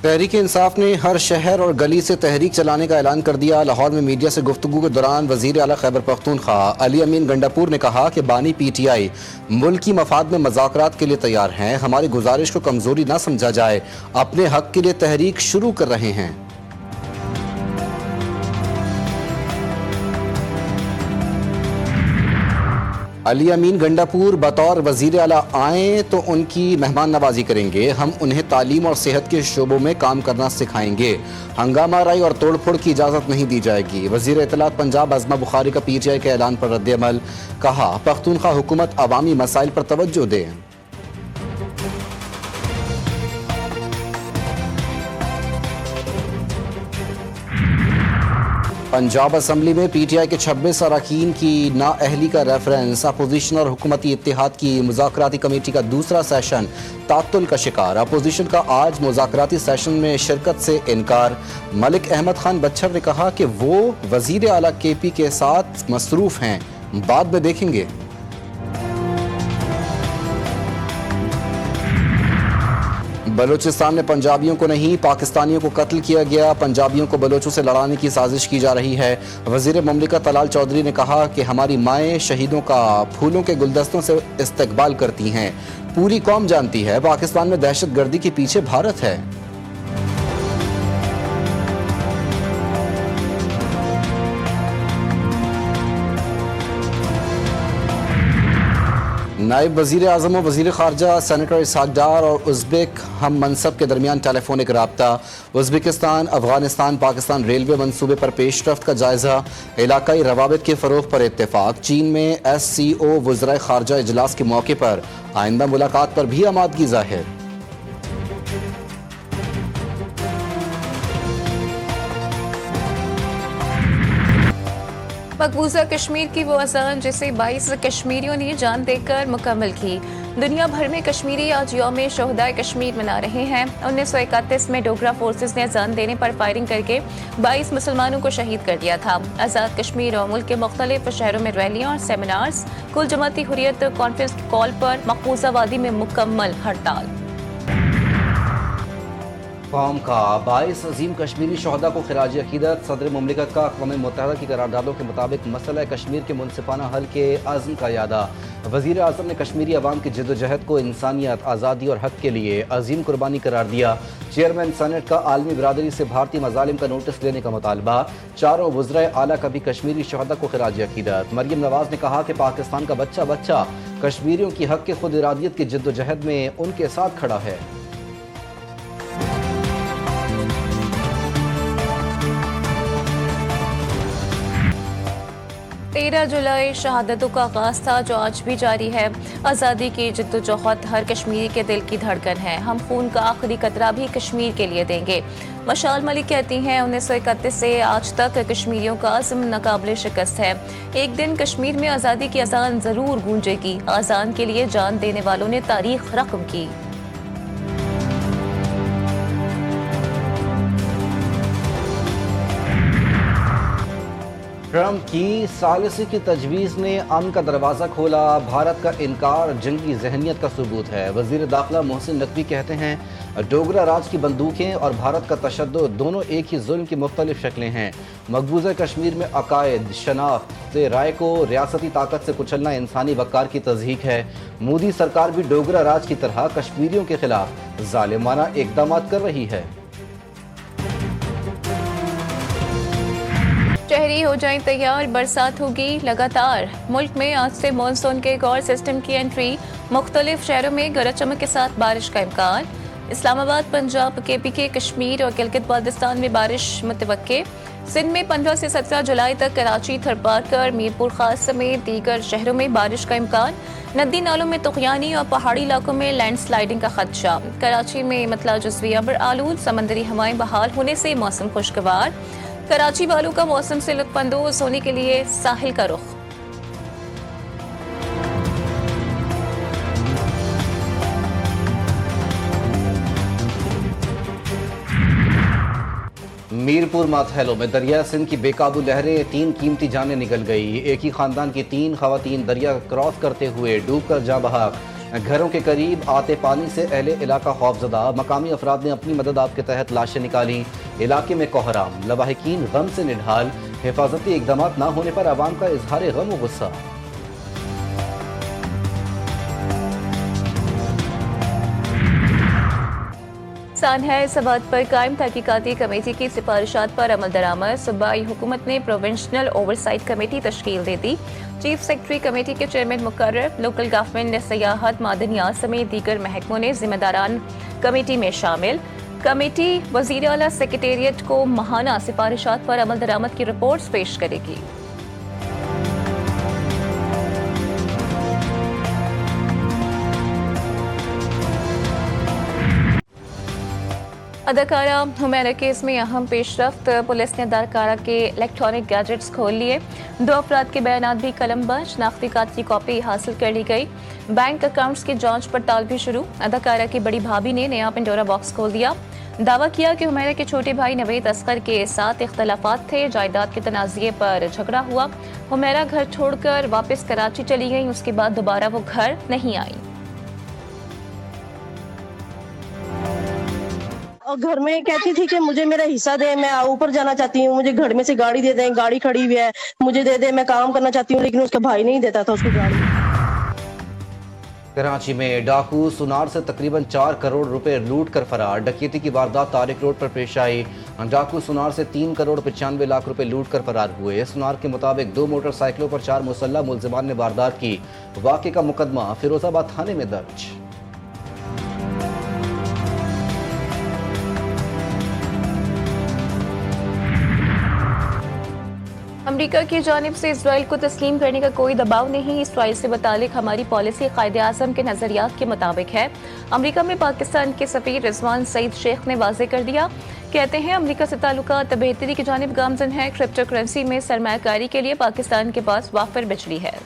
تحریک انصاف نے ہر شہر اور گلی سے تحریک چلانے کا اعلان کر دیا۔ لاہور میں میڈیا سے گفتگو کے دوران وزیر اعلیٰ خیبر پختونخوا علی امین گنڈاپور نے کہا کہ بانی پی ٹی آئی ملکی مفاد میں مذاکرات کے لیے تیار ہیں، ہماری گزارش کو کمزوری نہ سمجھا جائے، اپنے حق کے لیے تحریک شروع کر رہے ہیں۔ علی امین گنڈاپور بطور وزیر اعلیٰ آئیں تو ان کی مہمان نوازی کریں گے، ہم انہیں تعلیم اور صحت کے شعبوں میں کام کرنا سکھائیں گے، ہنگامہ آرائی اور توڑ پھوڑ کی اجازت نہیں دی جائے گی۔ وزیر اطلاعات پنجاب عظمہ بخاری کا پی ٹی آئی کے اعلان پر رد عمل، کہا پختونخوا حکومت عوامی مسائل پر توجہ دے۔ پنجاب اسمبلی میں پی ٹی آئی کے 26 اراکین کی نااہلی کا ریفرنس، اپوزیشن اور حکومتی اتحاد کی مذاکراتی کمیٹی کا دوسرا سیشن تعطل کا شکار۔ اپوزیشن کا آج مذاکراتی سیشن میں شرکت سے انکار۔ ملک احمد خان بچھر نے کہا کہ وہ وزیر اعلیٰ کے پی کے ساتھ مصروف ہیں، بعد میں دیکھیں گے۔ بلوچستان میں پنجابیوں کو نہیں پاکستانیوں کو قتل کیا گیا، پنجابیوں کو بلوچوں سے لڑانے کی سازش کی جا رہی ہے۔ وزیر مملکت طلال چودھری نے کہا کہ ہماری مائیں شہیدوں کا پھولوں کے گلدستوں سے استقبال کرتی ہیں، پوری قوم جانتی ہے پاکستان میں دہشت گردی کے پیچھے بھارت ہے۔ نائب وزیر اعظم و وزیر خارجہ سینیٹر اسحاق ڈار اور ازبیک ہم منصب کے درمیان ٹیلی فونک رابطہ، ازبکستان افغانستان پاکستان ریلوے منصوبے پر پیش رفت کا جائزہ، علاقائی روابط کے فروغ پر اتفاق۔ چین میں ایس سی او وزرائے خارجہ اجلاس کے موقع پر آئندہ ملاقات پر بھی آمادگی ظاہر۔ مقبوضہ کشمیر کی وہ اذان جسے 22 کشمیریوں نے جان دے کر مکمل کی۔ دنیا بھر میں کشمیری آج یوم شہدائے کشمیر منا رہے ہیں۔ 1931 میں ڈوگرا فورسز نے اذان دینے پر فائرنگ کر کے 22 مسلمانوں کو شہید کر دیا تھا۔ آزاد کشمیر اور ملک کے مختلف شہروں میں ریلیاں اور سیمینارز، کل جماعتی حریت کانفرنس کال پر مقبوضہ وادی میں مکمل ہڑتال۔ قوم کا 22 عظیم کشمیری شہداء کو خراج عقیدت۔ صدر مملکت کا اقوام متحدہ کی قراردادوں کے مطابق مسئلہ کشمیر کے منصفانہ حل کے عزم کا اعادہ۔ وزیر اعظم نے کشمیری عوام کی جد و جہد کو انسانیت، آزادی اور حق کے لیے عظیم قربانی قرار دیا۔ چیئرمین سینٹ کا عالمی برادری سے بھارتی مظالم کا نوٹس لینے کا مطالبہ۔ چاروں وزرائے اعلیٰ کا بھی کشمیری شہداء کو خراج عقیدت۔ مریم نواز نے کہا کہ پاکستان کا بچہ بچہ کشمیریوں کی حق کے خود ارادیت کی جد و جہد میں ان کے ساتھ کھڑا ہے۔ 13 جولائی شہادتوں کا آغاز تھا جو آج بھی جاری ہے۔ آزادی کی جدوجہد ہر کشمیری کے دل کی دھڑکن ہے، ہم خون کا آخری قطرہ بھی کشمیر کے لیے دیں گے۔ مشال ملک کہتی ہیں 1931 سے آج تک کشمیریوں کا عزم ناقابل شکست ہے، ایک دن کشمیر میں آزادی کی اذان ضرور گونجے گی۔ اذان کے لیے جان دینے والوں نے تاریخ رقم کی۔ ٹرمپ کی ثالثی کی تجویز نے امن کا دروازہ کھولا، بھارت کا انکار جنگی ذہنیت کا ثبوت ہے۔ وزیر داخلہ محسن نقوی کہتے ہیں ڈوگرا راج کی بندوقیں اور بھارت کا تشدد دونوں ایک ہی ظلم کی مختلف شکلیں ہیں۔ مقبوضہ کشمیر میں عقائد، شناخت سے رائے کو ریاستی طاقت سے کچلنا انسانی وقار کی تضحیق ہے۔ مودی سرکار بھی ڈوگرا راج کی طرح کشمیریوں کے خلاف ظالمانہ اقدامات کر رہی ہے۔ شہری ہو جائیں تیار، برسات ہوگی لگاتار۔ ملک میں آج سے مانسون کے ایک اور سسٹم کی انٹری، مختلف شہروں میں گرج چمک کے ساتھ بارش کا امکان۔ اسلام آباد، پنجاب، کے پی کے، کشمیر اور گلگت بلتستان میں بارش متوقع۔ سندھ میں 15 سے 17 جولائی تک کراچی، تھرپارکر، میرپور خاص سمیت دیگر شہروں میں بارش کا امکان۔ ندی نالوں میں طغیانی اور پہاڑی علاقوں میں لینڈ سلائڈنگ کا خدشہ۔ کراچی میں مطلع جزوی ابر آلود، سمندری ہوائیں بحال ہونے سے موسم خوشگوار۔ کراچی والوں کا موسم سے لطف اندوز ہونے کے لیے ساحل کا رخ۔ میرپور ماتھیلو میں دریا سندھ کی بے قابو لہریں، 3 قیمتی جانیں نکل گئی۔ ایک ہی خاندان کی 3 خواتین دریا کراس کرتے ہوئے ڈوب کر جاں بحق۔ گھروں کے قریب آتے پانی سے اہل علاقہ خوفزدہ، مقامی افراد نے اپنی مدد آپ کے تحت لاشیں نکالیں، علاقے میں کوہرام، لواحقین غم سے نڈھال، حفاظتی اقدامات نہ ہونے پر عوام کا اظہار غم و غصہ۔ سانحہ سبات پر قائم تحقیقاتی کمیٹی کی سفارشات پر عمل درآمد، صوبائی حکومت نے پروونشنل اوورسائٹ کمیٹی تشکیل دے دی، چیف سیکرٹری کمیٹی کے چیئرمین مقرر، لوکل گورنمنٹ نے سیاحت، معدنیات سمیت دیگر محکموں نے ذمہ داران کمیٹی میں شامل۔ کمیٹی وزیر اعلیٰ سیکریٹریٹ کو ماہانہ سفارشات پر عمل درآمد کی رپورٹس پیش کرے گی۔ اداکارہ حمیرہ کیس میں اہم پیش رفت، پولیس نے اداکارہ کے الیکٹرانک گیجٹس کھول لیے، 2 افراد کے بیانات بھی قلم بند، شناختی کارڈ کی کاپی حاصل کر لی گئی، بینک اکاؤنٹس کی جانچ پڑتال بھی شروع۔ اداکارہ کی بڑی بھابھی نے نیا پنڈورا باکس کھول دیا، دعویٰ کیا کہ حمیرہ کے چھوٹے بھائی نوید اصغر کے ساتھ اختلافات تھے، جائیداد کے تنازعے پر جھگڑا ہوا، حمیرہ گھر چھوڑ کر واپس کراچی چلی گئی، اس کے بعد دوبارہ وہ گھر نہیں آئی۔ اور گھر میں کہتی تھی کہ مجھے میرا حصہ دے، میں اوپر جانا چاہتی ہوں، مجھے گھر میں سے گاڑی دے دیں، گاڑی کھڑی ہوئی ہے مجھے دے دے، میں کام کرنا چاہتی ہوں، لیکن اس کا بھائی نہیں دیتا تھا اس کو گاڑی۔ کراچی میں ڈاکو سونار سے تقریباً 4 کروڑ روپے لوٹ کر فرار، ڈکیتی کی واردات طارق روڈ پر پیش آئی، ڈاکو سونار سے 3 کروڑ 95 لاکھ روپے لوٹ کر فرار ہوئے۔ سونار کے مطابق 2 موٹر سائیکلوں پر 4 مسلح ملزمان نے واردات کی، واقعے کا مقدمہ فیروز آباد تھانے میں درج۔ امریکہ کی جانب سے اسرائیل کو تسلیم کرنے کا کوئی دباؤ نہیں، اسرائیل سے متعلق ہماری پالیسی قائد اعظم کے نظریات کے مطابق ہے، امریکہ میں پاکستان کے سفیر رضوان سعید شیخ نے واضح کر دیا۔ کہتے ہیں امریکہ سے تعلقات بہتری کی جانب گامزن ہیں، کرپٹو کرنسی میں سرمایہ کاری کے لیے پاکستان کے پاس وافر بجلی ہے۔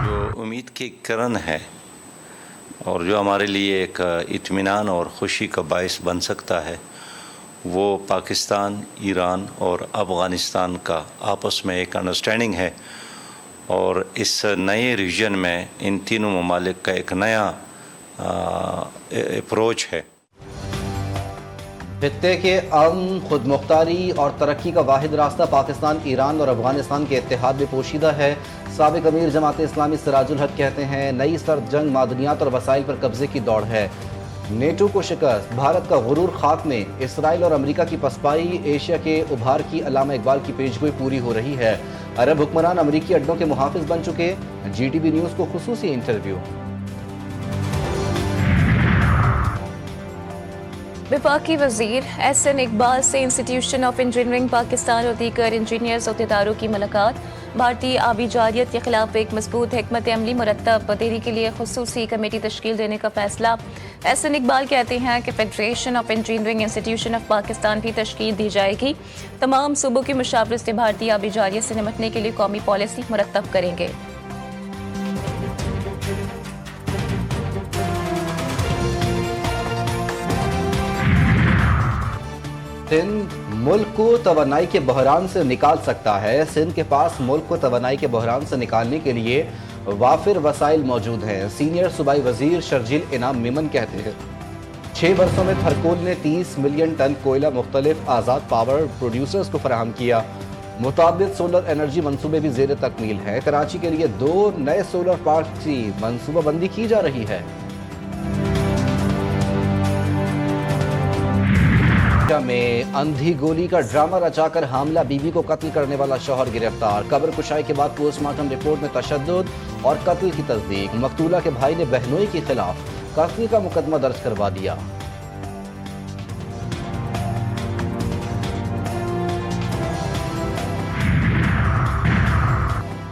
جو امید کی کرن ہے اور جو ہمارے لیے ایک اطمینان اور خوشی کا باعث بن سکتا ہے، وہ پاکستان، ایران اور افغانستان کا آپس میں ایک انڈرسٹینڈنگ ہے، اور اس نئے ریجن میں ان تینوں ممالک کا ایک نیا اپروچ ہے۔ خطے کے امن، خود مختاری اور ترقی کا واحد راستہ پاکستان، ایران اور افغانستان کے اتحاد میں پوشیدہ ہے۔ سابق امیر جماعت اسلامی سراج الحق کہتے ہیں نئی سرد جنگ معدنیات اور وسائل پر قبضے کی دوڑ ہے، نیٹو کو شکست، بھارت کا غرور خاک میں، اسرائیل اور امریکہ کی پسپائی، ایشیا کے ابھار کی علامہ اقبال کی پیشگوئی پوری ہو رہی ہے، عرب حکمران امریکی اڈوں کے محافظ بن چکے، جی ٹی وی نیوز کو خصوصی انٹرویو۔ وفاقی وزیر ایس این اقبال سے انسٹیٹیوشن آف انجینئرنگ پاکستان اور دیگر انجینئرز عہدیداروں کی ملاقات، بھارتی آبی جارحیت کے خلاف ایک مضبوط حکمت عملی مرتب دینے کے لیے خصوصی کمیٹی تشکیل دینے کا فیصلہ۔ ایس این اقبال کہتے ہیں کہ federation of engineering institution of Pakistan بھی تشکیل دی جائے گی، تمام صوبوں کی مشاورت سے بھارتی آبی جارحیت سے نمٹنے کے لیے قومی پالیسی مرتب کریں گے۔ سندھ ملک کو توانائی کے بحران سے نکال سکتا ہے، سندھ کے پاس ملک کو توانائی کے بحران سے نکالنے کے لیے وافر وسائل موجود ہیں، سینئر صوبائی وزیر شرجیل انعام میمن کہتے ہیں 6 برسوں میں تھرکول نے 30 ملین ٹن کوئلہ مختلف آزاد پاور پروڈیوسرز کو فراہم کیا، متعدد سولر انرجی منصوبے بھی زیر تکمیل ہیں، کراچی کے لیے 2 نئے سولر پارک کی منصوبہ بندی کی جا رہی ہے۔ میں اندھی گولی کا ڈرامہ رچا کر حاملہ بیوی کو قتل کرنے والا شوہر گرفتار، قبر کشائی کے بعد پوسٹ مارٹم رپورٹ میں تشدد اور قتل کی تصدیق، مقتولہ کے بھائی نے بہنوئی کے خلاف قتل کا مقدمہ درج کروا دیا۔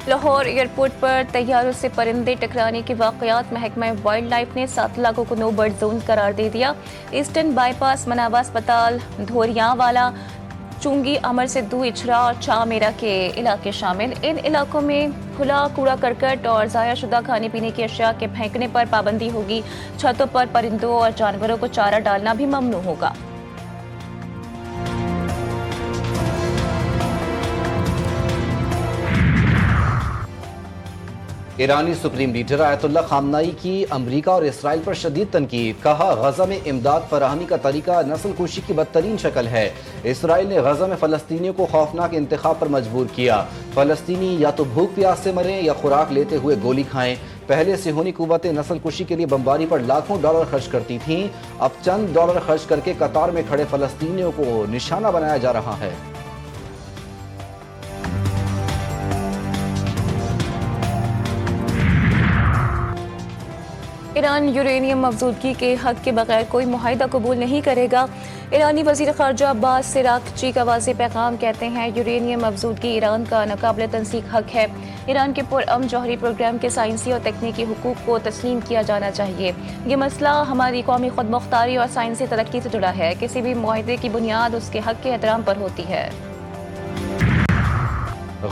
لاہور ایئرپورٹ پر طیاروں سے پرندے ٹکرانے کے واقعات، محکمہ وائلڈ لائف نے 7 علاقوں کو نو برڈ زون قرار دے دیا، ایسٹرن بائی پاس، منابع اسپتال، دھوریاں والا، چونگی، امر سدھو، اچھرا اور چاہ میرا کے علاقے شامل۔ ان علاقوں میں کھلا کوڑا کرکٹ اور ضائع شدہ کھانے پینے کی اشیاء کے پھینکنے پر پابندی ہوگی، چھتوں پر پرندوں اور جانوروں کو چارہ ڈالنا بھی ممنوع ہوگا۔ ایرانی سپریم لیڈر آیت اللہ خامنائی کی امریکہ اور اسرائیل پر شدید تنقید، کہا غزہ میں امداد فراہمی کا طریقہ نسل کشی کی بدترین شکل ہے۔ اسرائیل نے غزہ میں فلسطینیوں کو خوفناک انتخاب پر مجبور کیا، فلسطینی یا تو بھوک پیاس سے مریں یا خوراک لیتے ہوئے گولی کھائیں۔ پہلے صہیونی قوتیں نسل کشی کے لیے بمباری پر لاکھوں ڈالر خرچ کرتی تھیں، اب چند ڈالر خرچ کر کے قطار میں کھڑے فلسطینیوں کو نشانہ بنایا جا رہا ہے۔ ایران یورینیم افزودگی کے حق کے بغیر کوئی معاہدہ قبول نہیں کرے گا۔ ایرانی وزیر خارجہ عباس سراغچی کا واضح پیغام، کہتے ہیں یورینیم افزودگی ایران کا ناقابل تنسیق حق ہے۔ ایران کے پرامن جوہری پروگرام کے سائنسی اور تکنیکی حقوق کو تسلیم کیا جانا چاہیے۔ یہ مسئلہ ہماری قومی خود مختاری اور سائنسی ترقی سے جڑا ہے۔ کسی بھی معاہدے کی بنیاد اس کے حق کے احترام پر ہوتی ہے۔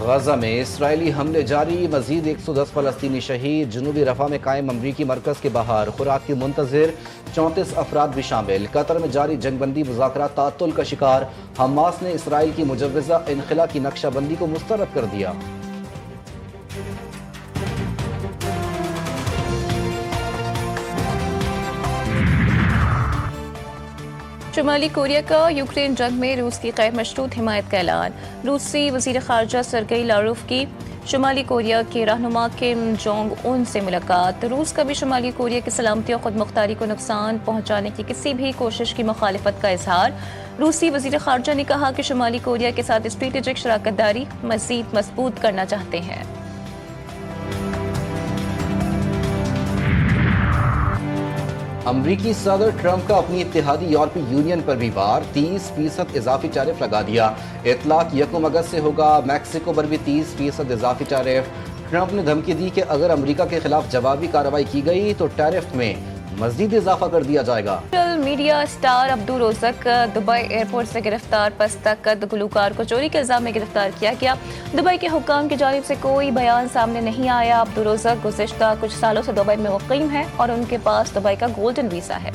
غزہ میں اسرائیلی حملے جاری، مزید 110 فلسطینی شہید، جنوبی رفح میں قائم امریکی مرکز کے باہر خوراک کی منتظر 34 افراد بھی شامل۔ قطر میں جاری جنگ بندی مذاکرات تعطل کا شکار، حماس نے اسرائیل کی مجوزہ انخلا کی نقشہ بندی کو مسترد کر دیا۔ شمالی کوریا کا یوکرین جنگ میں روس کی غیر مشروط حمایت کا اعلان، روسی وزیر خارجہ سرگئی لاروف کی شمالی کوریا کے رہنما کم جونگ ان سے ملاقات، روس کا بھی شمالی کوریا کی سلامتی اور خود مختاری کو نقصان پہنچانے کی کسی بھی کوشش کی مخالفت کا اظہار۔ روسی وزیر خارجہ نے کہا کہ شمالی کوریا کے ساتھ اسٹریٹجک شراکت داری مزید مضبوط کرنا چاہتے ہیں۔ امریکی صدر ٹرمپ کا اپنی اتحادی یورپی یونین پر بھی وار، 30% اضافی ٹیرف لگا دیا۔ اطلاق 1 اگست سے ہوگا، میکسیکو پر بھی 30% اضافی ٹیرف۔ ٹرمپ نے دھمکی دی کہ اگر امریکہ کے خلاف جوابی کارروائی کی گئی تو ٹیرف میں مزید اضافہ کر دیا جائے گا۔ Social media star Abdul Razzaq Dubai airport سے گرفتار، پس تک گلوکار کو چوری کے الزام میں گرفتار کیا گیا۔ دبئی کے حکام کی جانب سے کوئی بیان سامنے نہیں آیا۔ عبدالرزاق گزشتہ کچھ سالوں سے دبئی میں مقیم ہے اور ان کے پاس دبئی کا گولڈن ویزا ہے۔